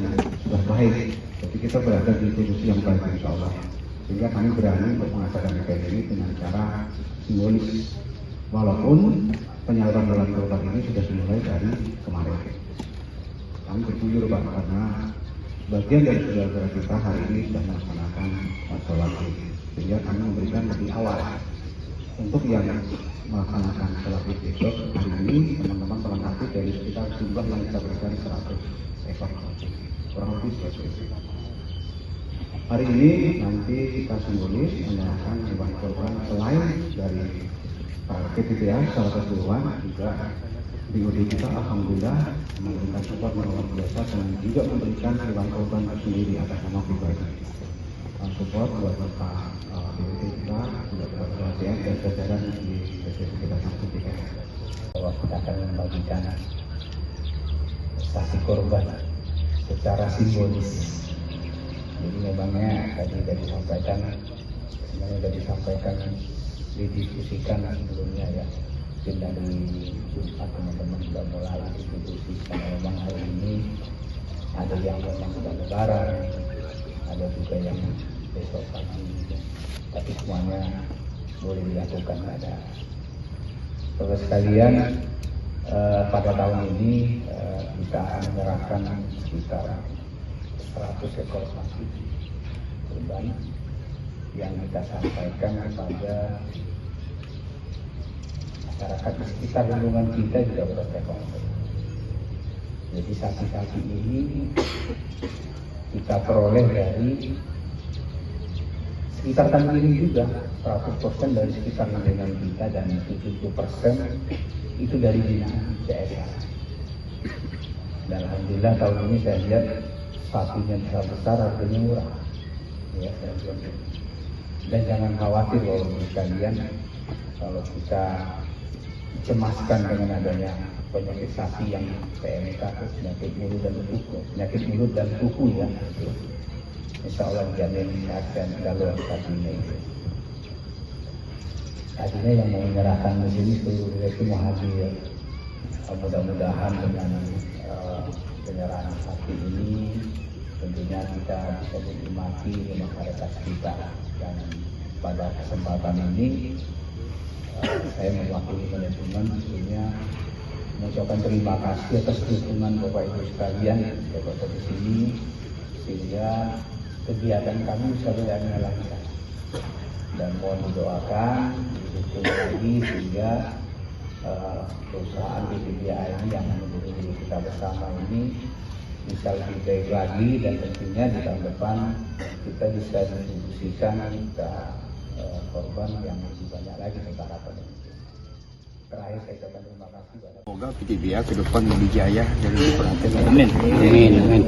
yang sudah baik. Jadi kita berada di posisi yang baik insya Allah. Sehingga kami berani untuk mengadakan event ini dengan cara simbolis. Walaupun penyaluran bulan Korban ini sudah dimulai dari kemarin. Kami bersyukur Pak karena bagian dari saudara kita hari ini sudah melaksanakan sholat id, sehingga kami memberikan lebih awal untuk yang melaksanakan sholat id besok hari ini. Teman-teman melengkapi dari sekitar jumlah yang kita berikan 100 ekor kurang lebih seperti itu. Hari ini nanti kita simbolis menyerahkan hewan korban selain dari PPPA secara keseluruhan, juga BUD kita alhamdulillah memberikan support yang luar biasa dan juga memberikan hewan korban tersendiri atas nama pribadi. Support buat Bapak BUD kita, juga kepada DN dan jajaran di PPPA kita sampaikan bahwa kita akan membagikan saksi korban secara simbolis. Jadi memangnya tadi sudah disampaikan, sebenarnya sudah disampaikan, didiskusikan sebelumnya ya. Mungkin dari Jumat teman-teman sudah mulai diskusi karena memang hari ini ada yang memang sudah lebaran, ada juga yang besok pagi, tapi semuanya boleh dilakukan. Ada saudara sekalian, pada tahun ini kita akan menyerahkan sekitar 100 ekor sapi kurban yang kita sampaikan kepada masyarakat di sekitar lingkungan kita juga berstakeholder. Jadi sapi-sapi ini kita peroleh dari sekitar Tanjung juga, 100% dari sekitar lingkungan kita dan 70% itu dari binaan CSA. Dan alhamdulillah tahun ini saya lihat sapinya besar, harganya murah. Ya, saya bilang. Dan jangan khawatir Bapak sekalian, kalau kita cemaskan dengan adanya penyakit sapi yang PMK, penyakit mulut dan kuku ya. Insya Allah jamin sehat dan kalau sapinya itu. Artinya yang mau menyerahkan di sini seluruh semua hadir. Mudah-mudahan dengan penyerahan sapi ini tentunya kita bisa menikmati masyarakat kita. Dan pada kesempatan ini saya mewakili manajemen tentunya mengucapkan terima kasih atas dukungan Bapak Ibu sekalian yang berada di sini, sehingga kegiatan kami bisa dilakukan. Dan mohon didoakan, didukung lagi sehingga perusahaan PPPA ini yang menjadi milik kita bersama ini bisa lebih baik lagi, dan tentunya di tahun depan kita bisa mendistribusikan ke korban yang lebih banyak lagi kita harapkan. Terakhir saya ucapkan terima kasih kepada semoga PPPA ke depan lebih jaya dan diperhatikan. Amin. Amin.